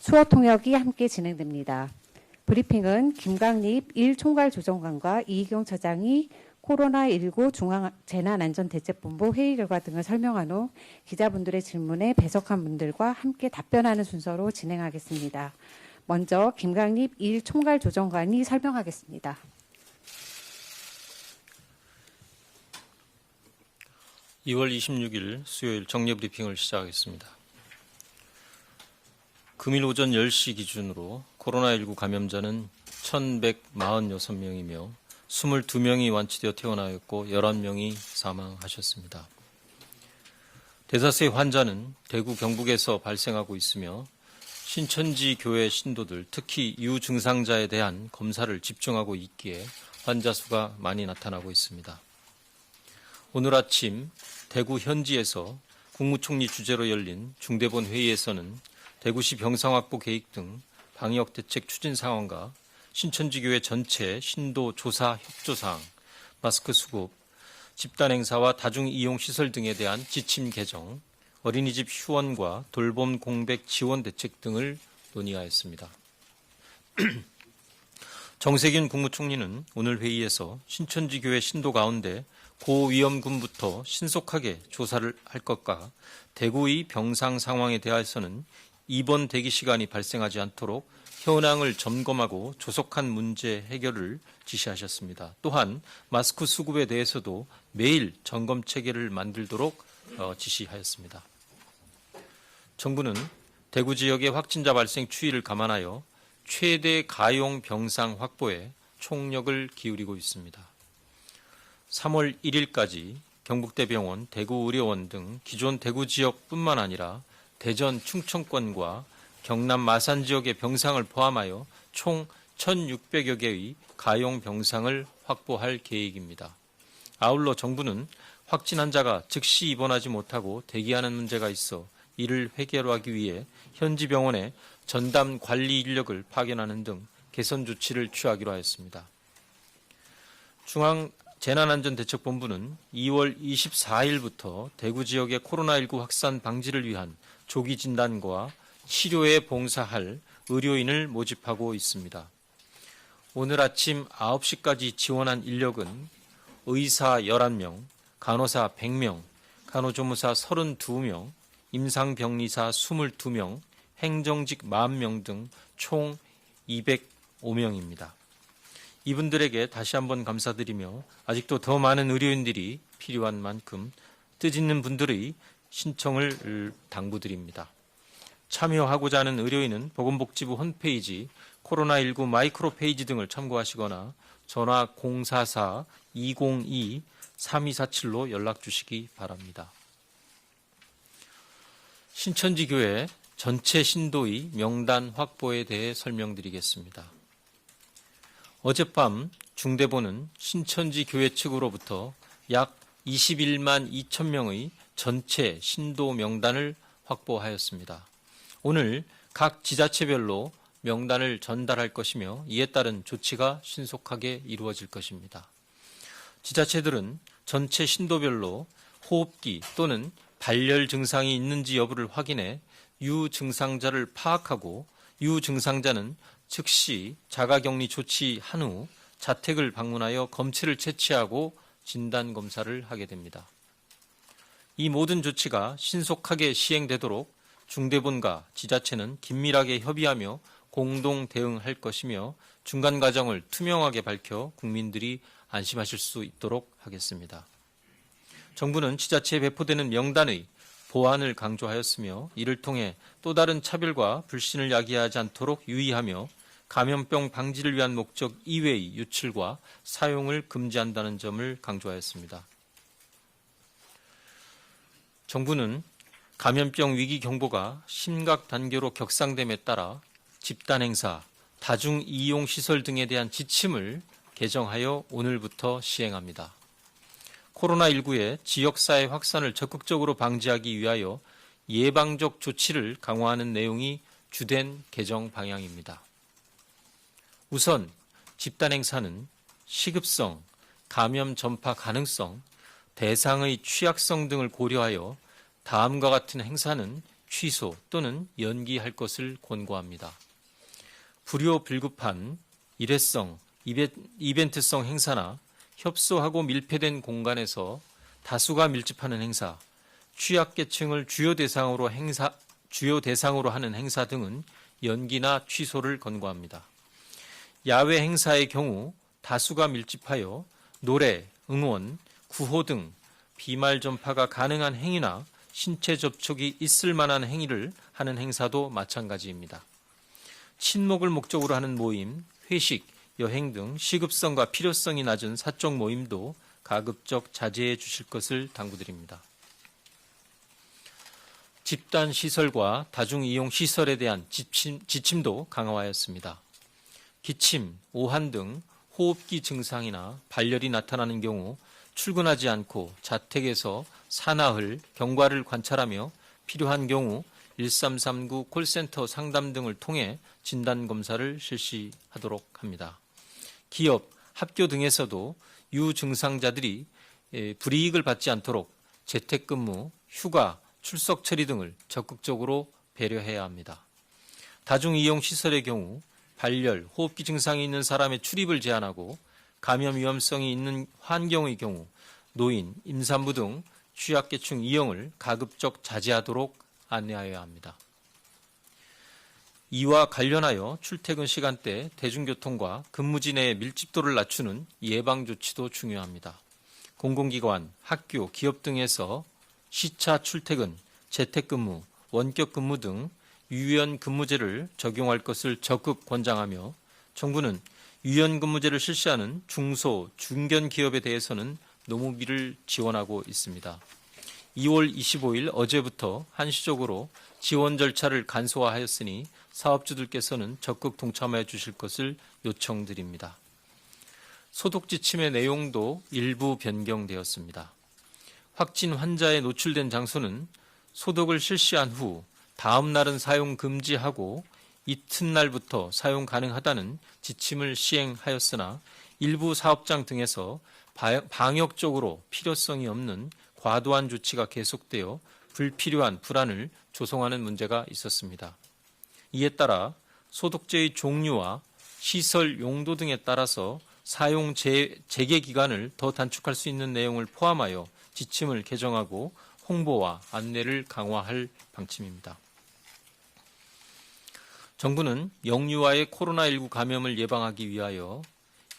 수어 통역이 함께 진행됩니다. 브리핑은 김강립 1총괄조정관과 이희경 처장이 코로나19 중앙재난안전대책본부 회의 결과 등을 설명한 후 기자분들의 질문에 배석한 분들과 함께 답변하는 순서로 진행하겠습니다. 먼저 김강립 1총괄조정관이 설명하겠습니다. (2월 26일) 수요일 정례 브리핑을 시작하겠습니다. 금일 오전 10시 기준으로 코로나19 감염자는 1,146명이며 22명이 완치되어 퇴원하였고 11명이 사망하셨습니다. 대다수의 환자는 대구 경북에서 발생하고 있으며 신천지 교회 신도들, 특히 유증상자에 대한 검사를 집중하고 있기에 환자 수가 많이 나타나고 있습니다. 오늘 아침 대구 현지에서 국무총리 주재로 열린 중대본 회의에서는 대구시 병상확보 계획 등 방역대책 추진 상황과 신천지교회 전체 신도 조사 협조사항, 마스크 수급, 집단행사와 다중이용시설 등에 대한 지침 개정, 어린이집 휴원과 돌봄 공백 지원 대책 등을 논의하였습니다. 정세균 국무총리는 오늘 회의에서 신천지교회 신도 가운데 고위험군부터 신속하게 조사를 할 것과 대구의 병상 상황에 대해서는 입원 대기 시간이 발생하지 않도록 현황을 점검하고 조속한 문제 해결을 지시하셨습니다. 또한 마스크 수급에 대해서도 매일 점검 체계를 만들도록 지시하였습니다. 정부는 대구 지역의 확진자 발생 추이를 감안하여 최대 가용 병상 확보에 총력을 기울이고 있습니다. 3월 1일까지 경북대병원, 대구의료원 등 기존 대구 지역뿐만 아니라 대전, 충청권과 경남 마산 지역의 병상을 포함하여 총 1,600여 개의 가용 병상을 확보할 계획입니다. 아울러 정부는 확진 환자가 즉시 입원하지 못하고 대기하는 문제가 있어 이를 해결하기 위해 현지 병원에 전담 관리 인력을 파견하는 등 개선 조치를 취하기로 하였습니다. 중앙재난안전대책본부는 2월 24일부터 대구 지역의 코로나19 확산 방지를 위한 조기 진단과 치료에 봉사할 의료인을 모집하고 있습니다. 오늘 아침 9시까지 지원한 인력은 의사 11명, 간호사 100명, 간호조무사 32명, 임상병리사 22명, 행정직 40명 등 총 205명입니다. 이분들에게 다시 한번 감사드리며 아직도 더 많은 의료인들이 필요한 만큼 뜻있는 분들의 신청을 당부드립니다. 참여하고자 하는 의료인은 보건복지부 홈페이지 코로나19 마이크로 페이지 등을 참고하시거나 전화 044-202-3247로 연락 주시기 바랍니다. 신천지교회 전체 신도의 명단 확보에 대해 설명드리겠습니다. 어젯밤 중대본은 신천지교회 측으로부터 약 21만 2천 명의 전체 신도 명단을 확보하였습니다. 오늘 각 지자체별로 명단을 전달할 것이며 이에 따른 조치가 신속하게 이루어질 것입니다. 지자체들은 전체 신도별로 호흡기 또는 발열 증상이 있는지 여부를 확인해 유증상자를 파악하고 유증상자는 즉시 자가격리 조치한 후 자택을 방문하여 검체를 채취하고 진단검사를 하게 됩니다. 이 모든 조치가 신속하게 시행되도록 중대본과 지자체는 긴밀하게 협의하며 공동 대응할 것이며 중간 과정을 투명하게 밝혀 국민들이 안심하실 수 있도록 하겠습니다. 정부는 지자체에 배포되는 명단의 보안을 강조하였으며 이를 통해 또 다른 차별과 불신을 야기하지 않도록 유의하며 감염병 방지를 위한 목적 이외의 유출과 사용을 금지한다는 점을 강조하였습니다. 정부는 감염병 위기 경보가 심각 단계로 격상됨에 따라 집단행사, 다중이용시설 등에 대한 지침을 개정하여 오늘부터 시행합니다. 코로나19의 지역사회 확산을 적극적으로 방지하기 위하여 예방적 조치를 강화하는 내용이 주된 개정 방향입니다. 우선 집단행사는 시급성, 감염 전파 가능성, 대상의 취약성 등을 고려하여 다음과 같은 행사는 취소 또는 연기할 것을 권고합니다. 불효불급한 일회성, 이벤트성 행사나 협소하고 밀폐된 공간에서 다수가 밀집하는 행사, 취약계층을 주요 대상으로 하는 행사 등은 연기나 취소를 권고합니다. 야외 행사의 경우 다수가 밀집하여 노래, 응원, 구호 등 비말 전파가 가능한 행위나 신체 접촉이 있을 만한 행위를 하는 행사도 마찬가지입니다. 친목을 목적으로 하는 모임, 회식, 여행 등 시급성과 필요성이 낮은 사적 모임도 가급적 자제해 주실 것을 당부드립니다. 집단 시설과 다중 이용 시설에 대한 지침도 강화하였습니다. 기침, 오한 등 호흡기 증상이나 발열이 나타나는 경우 출근하지 않고 자택에서 사나흘 경과를 관찰하며 필요한 경우 1339 콜센터 상담 등을 통해 진단검사를 실시하도록 합니다. 기업, 학교 등에서도 유증상자들이 불이익을 받지 않도록 재택근무, 휴가, 출석 처리 등을 적극적으로 배려해야 합니다. 다중이용시설의 경우 발열, 호흡기 증상이 있는 사람의 출입을 제한하고 감염 위험성이 있는 환경의 경우 노인, 임산부 등 취약계층 이용을 가급적 자제하도록 안내하여야 합니다. 이와 관련하여 출퇴근 시간대 대중교통과 근무지 내의 밀집도를 낮추는 예방조치도 중요합니다. 공공기관, 학교, 기업 등에서 시차 출퇴근, 재택근무, 원격근무 등 유연근무제를 적용할 것을 적극 권장하며 정부는 유연근무제를 실시하는 중소, 중견기업에 대해서는 노무비를 지원하고 있습니다. 2월 25일 어제부터 한시적으로 지원 절차를 간소화하였으니 사업주들께서는 적극 동참해 주실 것을 요청드립니다. 소독 지침의 내용도 일부 변경되었습니다. 확진 환자에 노출된 장소는 소독을 실시한 후 다음 날은 사용 금지하고 이튿날부터 사용 가능하다는 지침을 시행하였으나 일부 사업장 등에서 방역적으로 필요성이 없는 과도한 조치가 계속되어 불필요한 불안을 조성하는 문제가 있었습니다. 이에 따라 소독제의 종류와 시설 용도 등에 따라서 사용 재개 기간을 더 단축할 수 있는 내용을 포함하여 지침을 개정하고 홍보와 안내를 강화할 방침입니다. 정부는 영유아의 코로나19 감염을 예방하기 위하여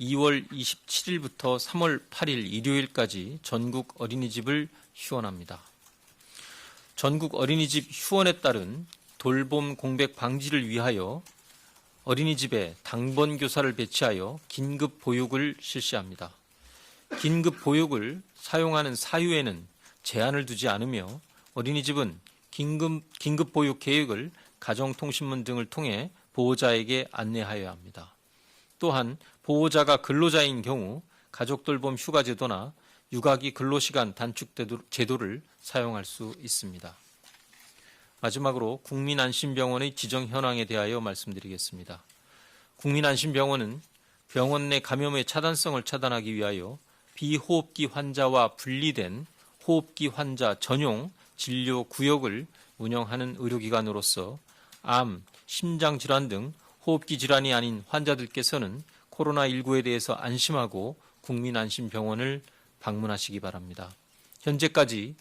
2월 27일부터 3월 8일 일요일까지 전국 어린이집을 휴원합니다. 전국 어린이집 휴원에 따른 돌봄 공백 방지를 위하여 어린이집에 당번 교사를 배치하여 긴급 보육을 실시합니다. 긴급 보육을 사용하는 사유에는 제한을 두지 않으며 어린이집은 긴급 보육 계획을 가정통신문 등을 통해 보호자에게 안내하여야 합니다. 또한 보호자가 근로자인 경우 가족돌봄 휴가제도나 육아기 근로시간 단축 제도를 사용할 수 있습니다. 마지막으로 국민안심병원의 지정 현황에 대하여 말씀드리겠습니다. 국민안심병원은 병원 내 감염의 차단성을 차단하기 위하여 비호흡기 환자와 분리된 호흡기 환자 전용 진료 구역을 운영하는 의료기관으로서 암, 심장질환 등 호흡기 질환이 아닌 환자들께서는 코로나19에 대해서 안심하고 국민안심병원을 방문하시기 바랍니다. 현재까지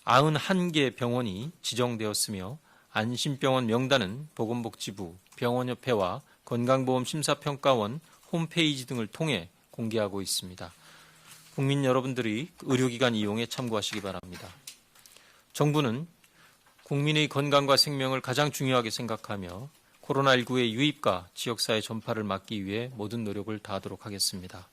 91개 병원이 지정되었으며 안심병원 명단은 보건복지부, 병원협회와 건강보험심사평가원 홈페이지 등을 통해 공개하고 있습니다. 국민 여러분들이 의료기관 이용에 참고하시기 바랍니다. 정부는 국민의 건강과 생명을 가장 중요하게 생각하며 코로나19의 유입과 지역사회 전파를 막기 위해 모든 노력을 다하도록 하겠습니다.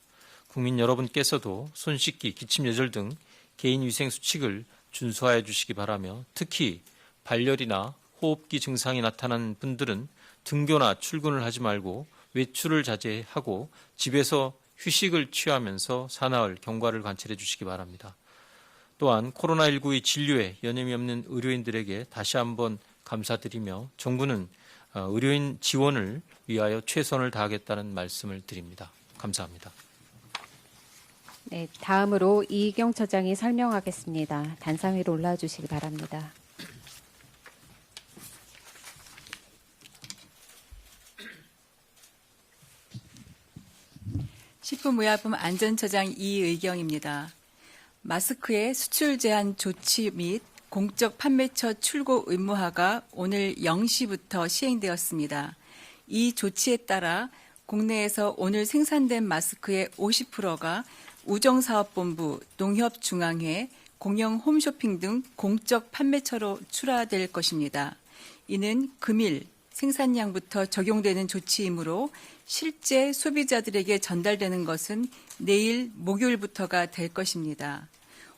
국민 여러분께서도 손 씻기, 기침 예절 등 개인위생 수칙을 준수하여 주시기 바라며 특히 발열이나 호흡기 증상이 나타난 분들은 등교나 출근을 하지 말고 외출을 자제하고 집에서 휴식을 취하면서 사나흘 경과를 관찰해 주시기 바랍니다. 또한 코로나19의 진료에 여념이 없는 의료인들에게 다시 한번 감사드리며 정부는 의료인 지원을 위하여 최선을 다하겠다는 말씀을 드립니다. 감사합니다. 네, 다음으로 이희경 처장이 설명하겠습니다. 단상 위로 올라와 주시기 바랍니다. 식품의약품 안전처장 이의경입니다. 마스크의 수출 제한 조치 및 공적 판매처 출고 의무화가 오늘 0시부터 시행되었습니다. 이 조치에 따라 국내에서 오늘 생산된 마스크의 50%가 우정사업본부, 농협중앙회, 공영 홈쇼핑 등 공적 판매처로 출하될 것입니다. 이는 금일 생산량부터 적용되는 조치이므로 실제 소비자들에게 전달되는 것은 내일 목요일부터가 될 것입니다.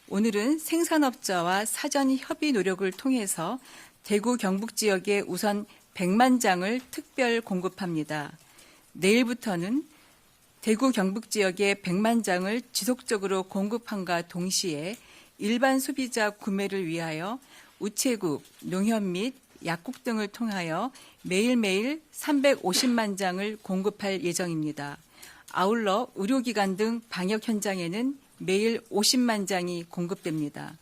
오늘은 생산업자와 사전 협의 노력을 통해서 대구 경북 지역에 우선 100만 장을 특별 공급합니다. 내일부터는 대구 경북 지역에 100만 장을 지속적으로 공급함과 동시에 일반 소비자 구매를 위하여 우체국, 농협 및 약국 등을 통하여 매일매일 350만 장을 공급할 예정입니다. 아울러 의료기관 등 방역 현장에는 매일 50만 장이 공급됩니다.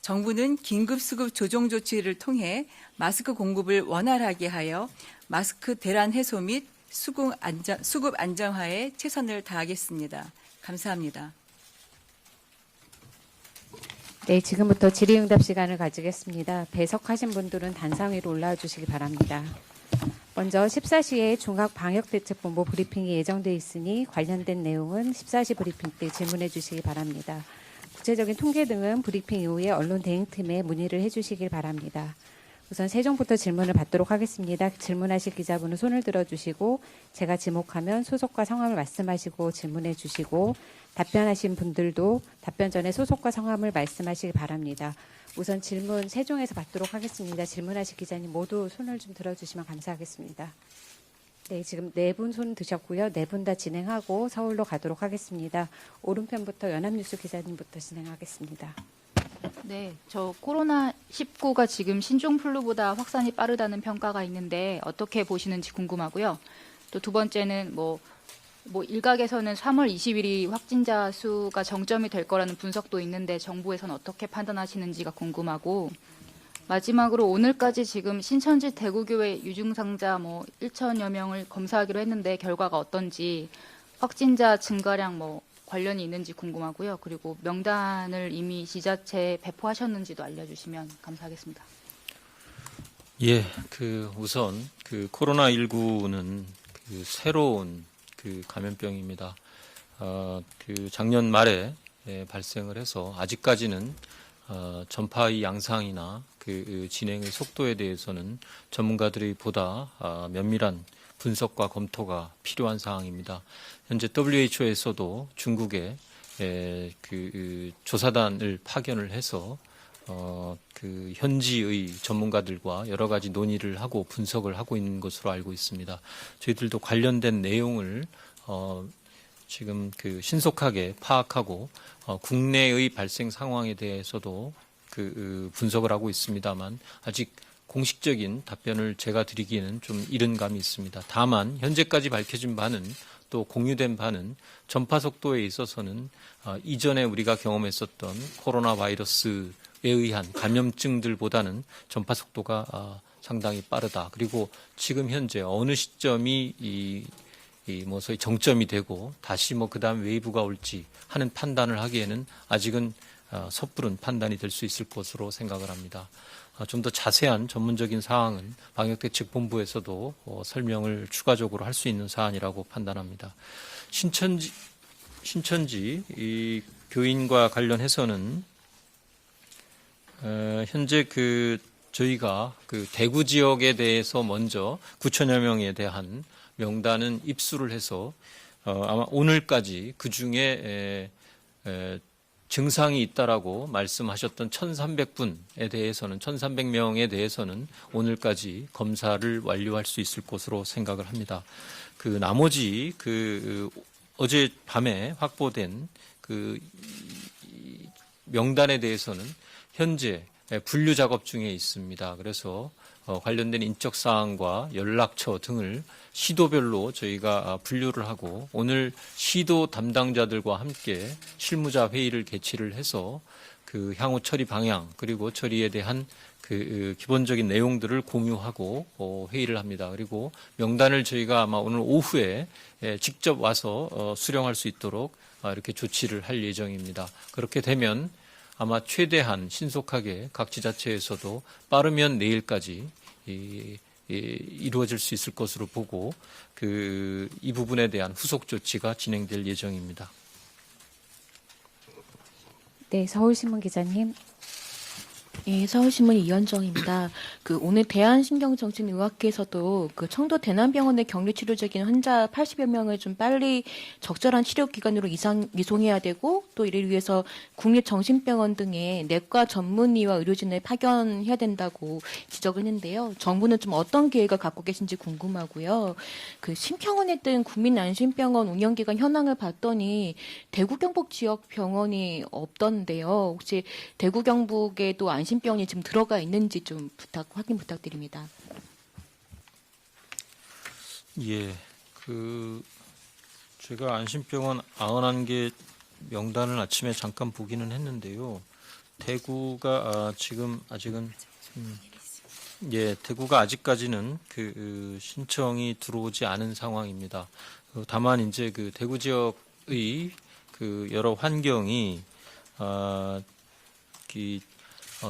정부는 긴급수급 조정 조치를 통해 마스크 공급을 원활하게 하여 마스크 대란 해소 및 수급 안정화에 최선을 다하겠습니다. 감사합니다. 네, 지금부터 질의응답 시간을 가지겠습니다. 배석하신 분들은 단상 위로 올라와 주시기 바랍니다. 먼저 14시에 종합방역대책본부 브리핑이 예정돼 있으니 관련된 내용은 14시 브리핑 때 질문해 주시기 바랍니다. 구체적인 통계 등은 브리핑 이후에 언론 대행팀에 문의를 해주시길 바랍니다. 우선 세종부터 질문을 받도록 하겠습니다. 질문하실 기자분은 손을 들어주시고 제가 지목하면 소속과 성함을 말씀하시고 질문해 주시고 답변하신 분들도 답변 전에 소속과 성함을 말씀하시기 바랍니다. 우선 질문 세종에서 받도록 하겠습니다. 질문하실 기자님 모두 손을 좀 들어주시면 감사하겠습니다. 네, 지금 4분 손 드셨고요. 4분 다 진행하고 서울로 가도록 하겠습니다. 오른편부터 연합뉴스 기자님부터 진행하겠습니다. 네, 저 코로나19가 지금 신종플루보다 확산이 빠르다는 평가가 있는데 어떻게 보시는지 궁금하고요. 또 두 번째는 일각에서는 3월 20일이 확진자 수가 정점이 될 거라는 분석도 있는데 정부에서는 어떻게 판단하시는지가 궁금하고 마지막으로 오늘까지 지금 신천지 대구교회 유증상자 1천여 명을 검사하기로 했는데 결과가 어떤지 확진자 증가량 관련이 있는지 궁금하고요. 그리고 명단을 이미 지자체에 배포하셨는지도 알려주시면 감사하겠습니다. 예, 우선 코로나19는 새로운 감염병입니다. 작년 말에 발생을 해서 아직까지는 전파의 양상이나 진행의 속도에 대해서는 전문가들이 보다 면밀한 분석과 검토가 필요한 사항입니다. 현재 WHO에서도 중국에 조사단을 파견을 해서 현지의 전문가들과 여러 가지 논의를 하고 분석을 하고 있는 것으로 알고 있습니다. 저희들도 관련된 내용을 지금 신속하게 파악하고 국내의 발생 상황에 대해서도 분석을 하고 있습니다만 아직 공식적인 답변을 제가 드리기에는 좀 이른 감이 있습니다. 다만 현재까지 밝혀진 바는 또 공유된 바는 전파 속도에 있어서는 이전에 우리가 경험했었던 코로나 바이러스에 의한 감염증들보다는 전파 속도가 상당히 빠르다. 그리고 지금 현재 어느 시점이 소위 정점이 되고 다시 그다음 웨이브가 올지 하는 판단을 하기에는 아직은 섣부른 판단이 될 수 있을 것으로 생각을 합니다. 좀 더 자세한 전문적인 사항은 방역대책본부에서도 설명을 추가적으로 할 수 있는 사안이라고 판단합니다. 신천지 이 교인과 관련해서는 현재 저희가 대구 지역에 대해서 먼저 9천여 명에 대한 명단은 입수를 해서 아마 오늘까지 그 중에 증상이 있다라고 말씀하셨던 1,300분에 대해서는 1,300명에 대해서는 오늘까지 검사를 완료할 수 있을 것으로 생각을 합니다. 나머지 어제 밤에 확보된 명단에 대해서는 현재 분류 작업 중에 있습니다. 그래서 관련된 인적 사항과 연락처 등을 시도별로 저희가 분류를 하고 오늘 시도 담당자들과 함께 실무자 회의를 개최를 해서 향후 처리 방향 그리고 처리에 대한 그 기본적인 내용들을 공유하고 회의를 합니다. 그리고 명단을 저희가 아마 오늘 오후에 직접 와서 수령할 수 있도록 이렇게 조치를 할 예정입니다. 그렇게 되면 아마 최대한 신속하게 각 지자체에서도 빠르면 내일까지 이루어질 수 있을 것으로 보고 이 부분에 대한 후속 조치가 진행될 예정입니다. 네, 서울신문 기자님. 예, 서울신문 이현정입니다. 오늘 대한신경정신의학회에서도 청도 대남병원의 격리치료적인 환자 80여 명을 좀 빨리 적절한 치료기관으로 이송해야 되고 또 이를 위해서 국립정신병원 등의 내과 전문의와 의료진을 파견해야 된다고 지적을 했는데요. 정부는 좀 어떤 계획을 갖고 계신지 궁금하고요. 심평원에 뜬 국민안심병원 운영기간 현황을 봤더니 대구 경북 지역 병원이 없던데요. 혹시 대구 경북에도 안심병원이 지금 들어가 있는지 좀 확인 부탁드립니다. 예, 제가 안심병원 91개 명단을 아침에 잠깐 보기는 했는데요. 대구가 지금 아직은 대구가 아직까지는 신청이 들어오지 않은 상황입니다. 다만 이제 대구 지역의 여러 환경이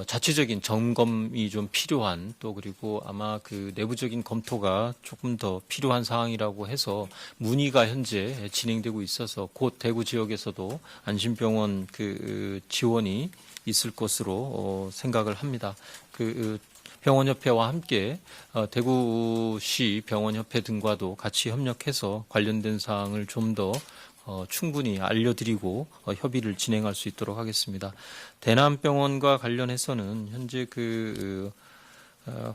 자체적인 점검이 좀 필요한 또 그리고 아마 내부적인 검토가 조금 더 필요한 상황이라고 해서 문의가 현재 진행되고 있어서 곧 대구 지역에서도 안심병원 지원이 있을 것으로 생각을 합니다. 병원협회와 함께 대구시 병원협회 등과도 같이 협력해서 관련된 사항을 좀 더 충분히 알려드리고 협의를 진행할 수 있도록 하겠습니다. 대남병원과 관련해서는 현재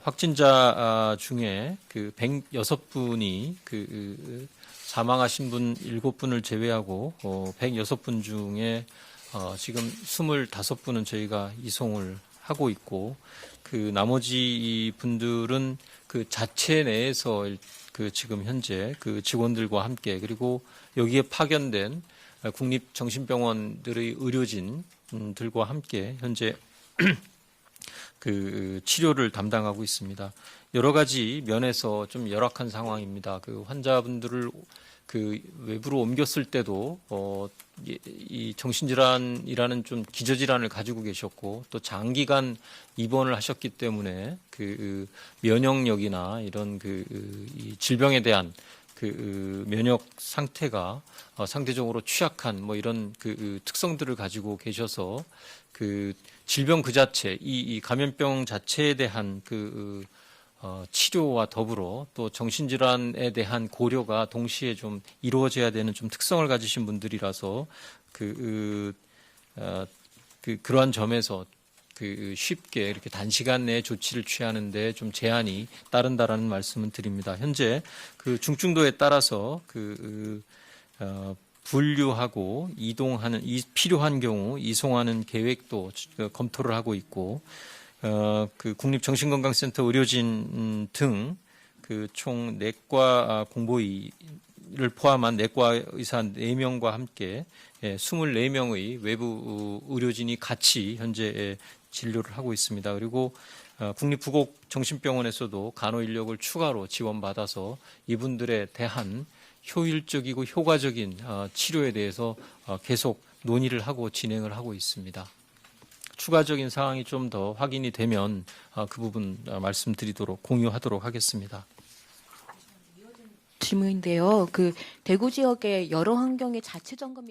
확진자 중에 106분이 사망하신 분 7분을 제외하고 106분 중에 지금 25분은 저희가 이송을 하고 있고 나머지 분들은 자체 내에서 지금 현재 직원들과 함께 그리고 여기에 파견된 국립정신병원들의 의료진들과 함께 현재 치료를 담당하고 있습니다. 여러 가지 면에서 좀 열악한 상황입니다. 환자분들을 외부로 옮겼을 때도 이 정신질환이라는 좀 기저질환을 가지고 계셨고 또 장기간 입원을 하셨기 때문에 면역력이나 이런 이 질병에 대한 면역 상태가 상대적으로 취약한 이런 특성들을 가지고 계셔서 질병 자체, 이 감염병 자체에 대한 치료와 더불어 또 정신질환에 대한 고려가 동시에 좀 이루어져야 되는 좀 특성을 가지신 분들이라서 그러한 점에서 쉽게 이렇게 단시간 내에 조치를 취하는데 좀 제한이 따른다라는 말씀을 드립니다. 현재 중증도에 따라서 분류하고 이동하는 필요한 경우 이송하는 계획도 검토를 하고 있고 국립정신건강센터 의료진 등 총 내과 공보의를 포함한 내과 의사 4명과 함께 24명의 외부 의료진이 같이 현재 진료를 하고 있습니다. 그리고 국립부곡정신병원에서도 간호 인력을 추가로 지원받아서 이분들에 대한 효율적이고 효과적인 치료에 대해서 계속 논의를 하고 진행을 하고 있습니다. 추가적인 사항이 좀 더 확인이 되면 그 부분 말씀드리도록 공유하도록 하겠습니다. 질문인데요. 대구 지역의 여러 환경의 자체 점검이